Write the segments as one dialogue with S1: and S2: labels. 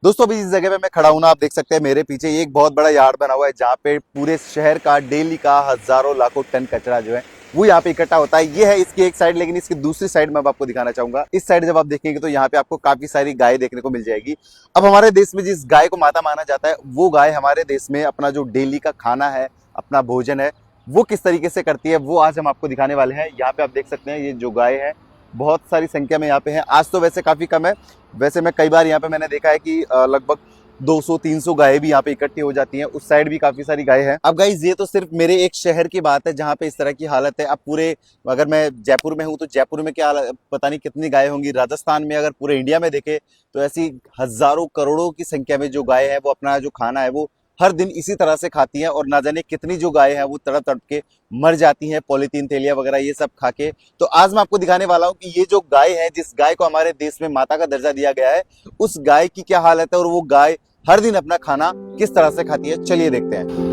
S1: दोस्तों अभी इस जगह पे मैं खड़ा हूं ना, आप देख सकते हैं मेरे पीछे एक बहुत बड़ा यार्ड बना हुआ है जहाँ पे पूरे शहर का डेली का हजारों लाखों टन कचरा जो है वो यहाँ पे इकट्ठा होता है। ये है इसकी एक साइड, लेकिन इसकी दूसरी साइड में अब आपको दिखाना चाहूंगा। इस साइड जब आप देखेंगे तो यहाँ पे आपको काफी सारी गाय देखने को मिल जाएगी। अब हमारे देश में जिस गाय को माता माना जाता है वो गाय हमारे देश में अपना जो डेली का खाना है, अपना भोजन है, वो किस तरीके से करती है वो आज हम आपको दिखाने वाले हैं। यहाँ पे आप देख सकते हैं ये जो गाय है बहुत सारी संख्या में यहाँ पे है। आज तो वैसे काफी कम है, वैसे मैं कई बार यहाँ पे मैंने देखा है कि लगभग 200-300 गायें भी यहाँ पे इकट्ठी हो जाती हैं। उस साइड भी काफी सारी गायें हैं। अब गाइस ये तो सिर्फ मेरे एक शहर की बात है जहाँ पे इस तरह की हालत है। अब पूरे, अगर मैं जयपुर में हूँ तो जयपुर में क्या हालत, पता नहीं कितनी गायें होंगी। राजस्थान में, अगर पूरे इंडिया में देखे तो ऐसी हजारों करोड़ों की संख्या में जो गायें हैं वो अपना जो खाना है वो हर दिन इसी तरह से खाती हैं। और ना जाने कितनी जो गायें हैं वो तड़प तड़प के मर जाती हैं पॉलीथीन, थैलियां वगैरह ये सब खा के। तो आज मैं आपको दिखाने वाला हूँ कि ये जो गाय है, जिस गाय को हमारे देश में माता का दर्जा दिया गया है, उस गाय की क्या हालत है और वो गाय हर दिन अपना खाना किस तरह से खाती है। चलिए देखते हैं।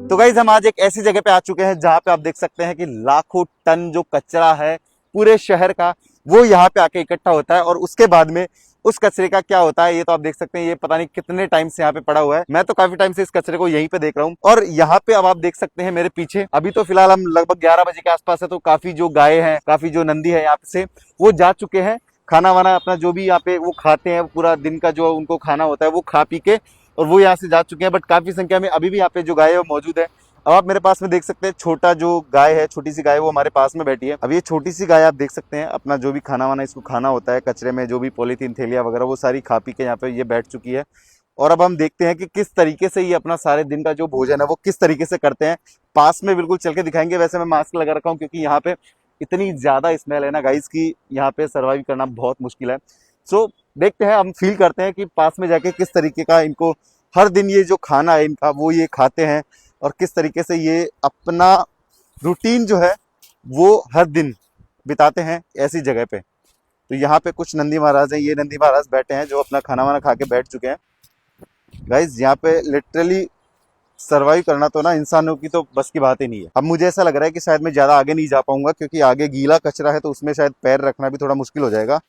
S1: तो गाइज हम आज एक ऐसी जगह पे आ चुके हैं जहां पे आप देख सकते हैं कि लाखों टन जो कचरा है पूरे शहर का वो यहाँ पे आके इकट्ठा होता है। और उसके बाद में उस कचरे का क्या होता है ये तो आप देख सकते हैं। ये पता नहीं कितने टाइम से यहाँ पे पड़ा हुआ है। मैं तो काफी टाइम से इस कचरे को यहीं पे देख रहा हूँ। और यहाँ पे अब आप देख सकते हैं मेरे पीछे, अभी तो फिलहाल हम लगभग 11 बजे के आसपास है, तो काफी जो गाय हैं, काफी जो नंदी है यहाँ से वो जा चुके हैं। खाना वाना अपना जो भी यहाँ पे वो खाते हैं, पूरा दिन का जो उनको खाना होता है वो खा पी के और वो यहाँ से जा चुके हैं। बट काफी संख्या में अभी भी यहाँ पे जो गाय है वो मौजूद है। अब आप मेरे पास में देख सकते हैं छोटा जो गाय है, छोटी सी गाय, वो हमारे पास में बैठी है। अब ये छोटी सी गाय आप देख सकते हैं अपना जो भी खाना वाना इसको खाना होता है कचरे में, जो भी पॉलीथीन थैलियां वगैरह वो सारी खा पी के यहाँ पे ये बैठ चुकी है। और अब हम देखते हैं कि किस तरीके से ये अपना सारे दिन का जो भोजन है वो किस तरीके से करते हैं। पास में बिल्कुल चल के दिखाएंगे। वैसे मैं मास्क लगा रखा हूँ क्योंकि यहाँ पे इतनी ज्यादा स्मेल है ना गाइस की यहाँ पे सर्वाइव करना बहुत मुश्किल है। सो देखते हैं, हम फील करते हैं कि पास में जाके किस तरीके का इनको हर दिन ये जो खाना है इनका वो ये खाते हैं और किस तरीके से ये अपना रूटीन जो है वो हर दिन बिताते हैं ऐसी जगह पे। तो यहाँ पे कुछ नंदी महाराज हैं, ये नंदी महाराज बैठे हैं जो अपना खाना वाना खा के बैठ चुके हैं। गाइज यहाँ पे लिटरली सरवाइव करना तो ना इंसानों की तो बस की बात ही नहीं है। अब मुझे ऐसा लग रहा है कि शायद मैं ज्यादा आगे नहीं जा पाऊंगा क्योंकि आगे गीला कचरा है तो उसमें शायद पैर रखना भी थोड़ा मुश्किल हो जाएगा।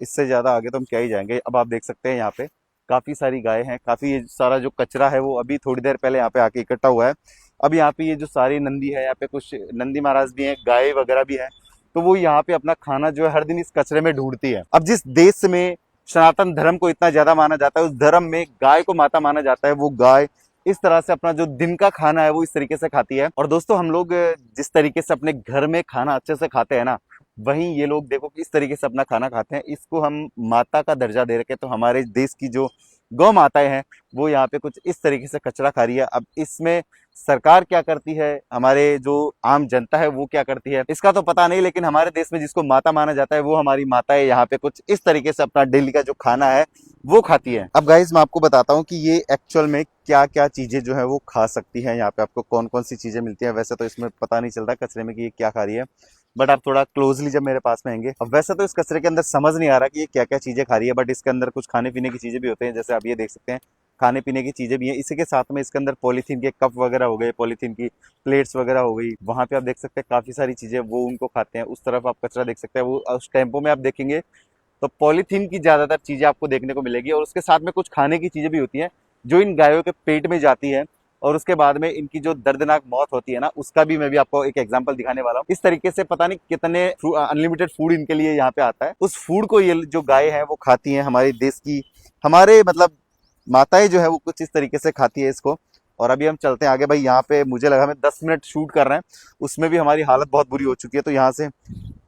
S1: इससे ज्यादा आगे तो हम क्या ही जाएंगे। अब आप देख सकते हैं यहाँ पे काफी सारी गाय हैं, काफी सारा जो कचरा है वो अभी थोड़ी देर पहले यहाँ पे आके इकट्ठा हुआ है। अब यहाँ पे ये जो सारी नंदी है, यहाँ पे कुछ नंदी महाराज भी हैं, गाय वगैरह भी हैं, तो वो यहाँ पे अपना खाना जो है हर दिन इस कचरे में ढूंढती है। अब जिस देश में सनातन धर्म को इतना ज्यादा माना जाता है, उस धर्म में गाय को माता माना जाता है, वो गाय इस तरह से अपना जो दिन का खाना है वो इस तरीके से खाती है। और दोस्तों हम लोग जिस तरीके से अपने घर में खाना अच्छे से खाते हैं ना, वहीं ये लोग देखो किस तरीके से अपना खाना खाते हैं। इसको हम माता का दर्जा दे रखे, तो हमारे देश की जो गौ माताएं हैं वो यहाँ पे कुछ इस तरीके से कचरा खा रही है। अब इसमें सरकार क्या करती है, हमारे जो आम जनता है वो क्या करती है, इसका तो पता नहीं, लेकिन हमारे देश में जिसको माता माना जाता है वो हमारी माताएं यहाँ पे कुछ इस तरीके से अपना डेली का जो खाना है वो खाती है। अब गाइज मैं आपको बताता हूँ कि ये एक्चुअल में क्या क्या चीजें जो है वो खा सकती हैं। यहाँ पे आपको कौन कौन सी चीजें मिलती हैं। वैसे तो इसमें पता नहीं चलता कचरे में कि ये क्या खा रही है, बट आप थोड़ा क्लोजली जब मेरे पास में आएंगे, अब वैसे तो इस कचरे के अंदर समझ नहीं आ रहा कि ये क्या क्या चीजें खा रही है, बट इसके अंदर कुछ खाने पीने की चीजें भी होते हैं। जैसे आप ये देख सकते हैं खाने पीने की चीजें भी हैं। इसी के साथ में इसके अंदर पॉलीथीन के कप वगैरह हो गए, पॉलीथीन की प्लेट्स वगैरह हो गई। वहां पे आप देख सकते हैं काफी सारी चीजें वो उनको खाते हैं। उस तरफ आप कचरा देख सकते हैं, वो उस टेम्पो में आप देखेंगे तो पॉलीथीन की ज्यादातर चीजें आपको देखने को मिलेगी। और उसके साथ में कुछ खाने की चीजें भी होती हैं जो इन गायों के पेट में जाती है और उसके बाद में इनकी जो दर्दनाक मौत होती है ना, उसका भी मैं भी आपको एक एग्जांपल दिखाने वाला हूँ। इस तरीके से पता नहीं कितने अनलिमिटेड फूड इनके लिए यहाँ पे आता है। उस फूड को ये जो गाय है वो खाती है। हमारे देश की, हमारे मतलब माताएं जो है वो कुछ इस तरीके से खाती है इसको। और अभी हम चलते हैं आगे। भाई यहाँ पे मुझे लगा हमें 10 मिनट शूट कर रहे हैं, उसमें भी हमारी हालत बहुत बुरी हो चुकी है। तो यहाँ से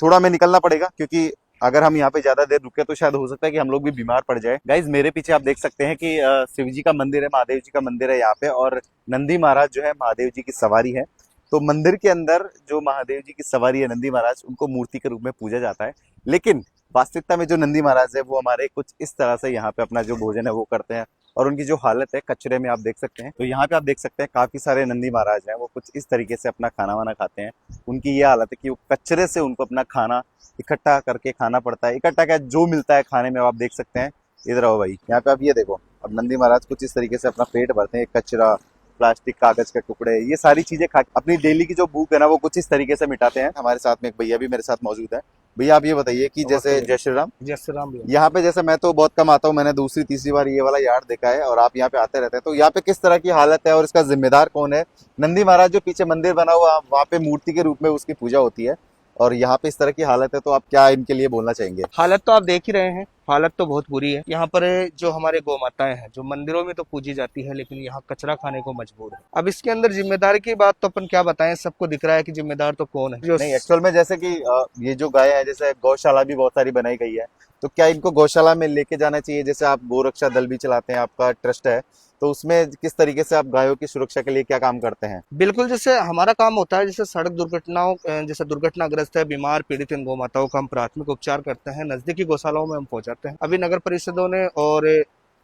S1: थोड़ा हमें निकलना पड़ेगा क्योंकि अगर हम यहाँ पे ज्यादा देर रुके तो शायद हो सकता है कि हम लोग भी बीमार पड़ जाए। गाइज मेरे पीछे आप देख सकते हैं कि शिव जी का मंदिर है, महादेव जी का मंदिर है यहाँ पे, और नंदी महाराज जो है महादेव जी की सवारी है। तो मंदिर के अंदर जो महादेव जी की सवारी है नंदी महाराज, उनको मूर्ति के रूप में पूजा जाता है। लेकिन वास्तविकता में जो नंदी महाराज है वो हमारे कुछ इस तरह से यहाँ पे अपना जो भोजन है वो करते हैं। और उनकी जो हालत है कचरे में आप देख सकते हैं। तो यहाँ पे आप देख सकते हैं काफी सारे नंदी महाराज हैं, वो कुछ इस तरीके से अपना खाना वाना खाते हैं। उनकी ये हालत है कि वो कचरे से उनको अपना खाना इकट्ठा करके खाना पड़ता है। इकट्ठा क्या, जो मिलता है खाने में, आप देख सकते हैं। इधर आओ भाई, यहाँ पे आप ये देखो, अब नंदी महाराज कुछ इस तरीके से अपना पेट भरते हैं। कचरा, प्लास्टिक, कागज के टुकड़े, ये सारी चीजें खा अपनी डेली की जो भूख है ना वो कुछ इस तरीके से मिटाते हैं। हमारे साथ में एक भैया भी मेरे साथ मौजूद है। भैया आप ये बताइए कि जैसे जय श्री राम,
S2: जय श्री राम भैया।
S1: यहाँ पे जैसे मैं तो बहुत कम आता हूँ, मैंने दूसरी तीसरी बार ये वाला यार्ड देखा है और आप यहाँ पे आते रहते हैं, तो यहाँ पे किस तरह की हालत है और इसका जिम्मेदार कौन है? नंदी महाराज जो पीछे मंदिर बना हुआ, वहाँ पे मूर्ति के रूप में उसकी पूजा होती है, और यहाँ पे इस तरह की हालत है, तो आप क्या इनके लिए बोलना चाहेंगे?
S2: हालत तो आप देख ही रहे हैं, हालत तो बहुत बुरी है। यहाँ पर जो हमारे गौ माताएं हैं, जो मंदिरों में तो पूजी जाती है, लेकिन यहाँ कचरा खाने को मजबूर है। अब इसके अंदर जिम्मेदारी की बात तो अपन क्या बताएं, सबको दिख रहा है कि जिम्मेदार तो कौन है। जो
S1: नहीं, एक्चुअल में जैसे कि ये जो गाय है, जैसे गौशाला भी बहुत सारी बनाई गई है, तो क्या इनको गौशाला में लेके जाना चाहिए? जैसे आप गोरक्षा दल भी चलाते हैं, आपका ट्रस्ट है, तो उसमें किस तरीके से आप गायों की सुरक्षा के लिए क्या काम करते हैं?
S2: बिल्कुल, जैसे हमारा काम होता है, जैसे सड़क दुर्घटनाओं, जैसे दुर्घटनाग्रस्त है, बीमार पीड़ित इन गौ माताओं का हम प्राथमिक उपचार करते हैं, नजदीकी गौशालाओं में हम पहुंचाते हैं। अभी नगर परिषदों ने और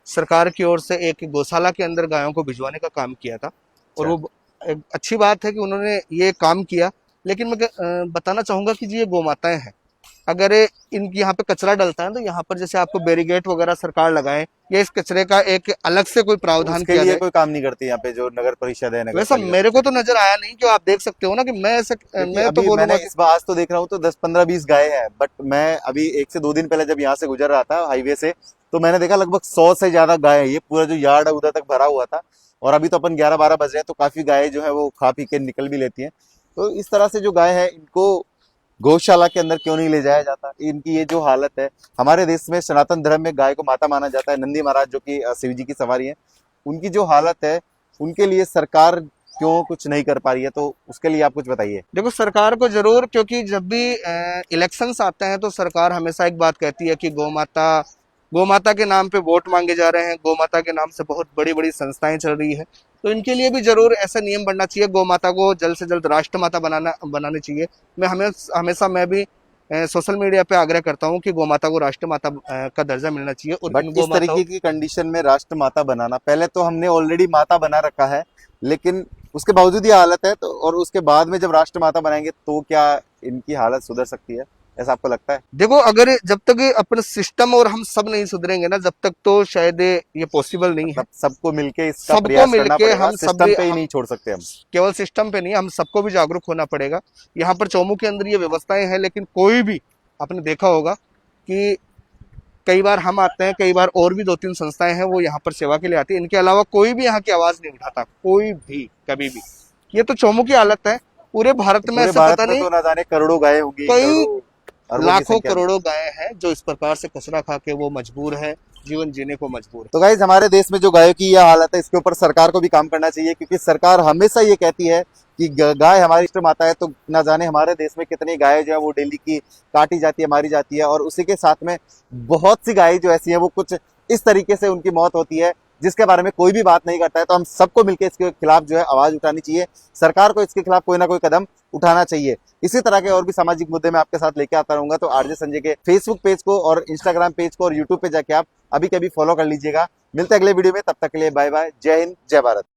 S2: सरकार की ओर से एक गौशाला के अंदर गायों को भिजवाने का काम किया था, और वो एक अच्छी बात है कि उन्होंने ये काम किया। लेकिन मैं बताना चाहूंगा कि जी ये गौ माताएं हैं, अगर इनकी यहाँ पे कचरा डलता है तो यहाँ पर जैसे आपको बैरिगेट वगैरह सरकार लगाए, या इस कचरे का एक अलग से कोई प्रावधान
S1: उसके
S2: किया
S1: लिए
S2: जाए।
S1: कोई काम नहीं करती यहाँ पे जो नगर परिषद है, नगर
S2: वैसा मेरे को तो नजर आया नहीं, जो आप देख सकते हो ना कि मैं ऐसे मैं तो
S1: अभी
S2: बोलूंगा
S1: मैंने इस बार आज तो देख रहा हूँ तो 10-15-20 गाय हैं, बट मैं अभी 1 से 2 दिन पहले जब यहाँ से गुजर रहा था हाईवे से, तो मैंने देखा लगभग 100 से ज्यादा गाय है। ये पूरा जो यार्ड है उधर तक भरा हुआ था, और अभी तो अपन 11-12 बज रहे हैं, तो काफी गाय जो है वो खा पी के निकल भी लेती हैं। तो इस तरह से जो गाय है, इनको गौशाला के अंदर क्यों नहीं ले जाया जाता? इनकी ये जो हालत है, हमारे देश में सनातन धर्म में गाय को माता माना जाता है। नंदी महाराज जो कि शिव जी की सवारी है, उनकी जो हालत है, उनके लिए सरकार क्यों कुछ नहीं कर पा रही है? तो उसके लिए आप कुछ बताइए।
S2: देखो, सरकार को जरूर, क्योंकि जब भी इलेक्शंस आते हैं तो सरकार हमेशा एक बात कहती है कि गौ माता के नाम पे वोट मांगे जा रहे हैं, गौ माता के नाम से बहुत बड़ी बड़ी संस्थाएं चल रही है, तो इनके लिए भी जरूर ऐसा नियम बनना चाहिए, गौ माता को जल्द से जल्द राष्ट्रमाता बनाने चाहिए। मैं हमेशा मैं भी सोशल मीडिया पे आग्रह करता हूँ कि गौ माता को राष्ट्रमाता का दर्जा मिलना चाहिए। और
S1: बट
S2: इन
S1: इस
S2: गौ
S1: तरीके
S2: माताओं
S1: की कंडीशन में राष्ट्र माता बनाना, पहले तो हमने ऑलरेडी माता बना रखा है, लेकिन उसके बावजूद ये हालत है, तो और उसके बाद में जब राष्ट्र माता बनाएंगे तो क्या इनकी हालत सुधर सकती है, ऐसा आपको लगता है?
S2: देखो, अगर जब तक अपना सिस्टम और हम सब नहीं सुधरेंगे ना, जब तक तो शायद ये पॉसिबल नहीं है।
S1: मतलब सबको मिलके इसका
S2: सबको
S1: प्रयास करना
S2: मिलके
S1: पड़ेगा,
S2: हम सब
S1: सिस्टम
S2: भी,
S1: पे ही नहीं छोड़ सकते हम।
S2: केवल सिस्टम पे नहीं, हम सबको भी जागरूक होना पड़ेगा। यहाँ पर चौमू के अंदर ये व्यवस्थाएं हैं, लेकिन कोई भी, आपने देखा होगा कि कई बार हम आते हैं, कई बार और भी 2-3 संस्थाएं हैं वो यहाँ पर सेवा के लिए आती है, इनके अलावा कोई भी यहाँ की आवाज नहीं उठाता, कोई भी कभी भी। ये तो चौमू की हालत है, पूरे भारत में
S1: पूरे
S2: ऐसा
S1: भारत
S2: पता
S1: में
S2: नहीं
S1: तो ना जाने करोड़ों गायें होंगी,
S2: कई
S1: करोड़ों अरबों की
S2: लाखों
S1: संख्या में।
S2: करोड़ों गायें हैं जो इस प्रकार से कचरा खा के वो मजबूर है, जीवन जीने को मजबूर है।
S1: तो गाइज, हमारे देश में जो गायों की यह हालत है, इसके ऊपर सरकार को भी काम करना चाहिए, क्योंकि सरकार हमेशा ये कहती है कि गाय हमारी इष्ट माता है, तो ना जाने हमारे देश में कितनी गायें जो है वो डेली की काटी जाती है, मारी जाती है, और उसी के साथ में बहुत सी गायें जो ऐसी हैं वो कुछ इस तरीके से उनकी मौत होती है जिसके बारे में कोई भी बात नहीं करता है। तो हम सबको मिलकर इसके खिलाफ जो है आवाज उठानी चाहिए, सरकार को इसके खिलाफ कोई ना कोई कदम उठाना चाहिए। इसी तरह के और भी सामाजिक मुद्दे मैं आपके साथ लेके आता रहूंगा, तो आरजे संजय के फेसबुक पेज को और इंस्टाग्राम पेज को और यूट्यूब पे जाके आप अभी कभी फॉलो कर लीजिएगा। मिलते हैं अगले वीडियो में, तब तक के लिए बाय बाय, जय हिंद, जय भारत।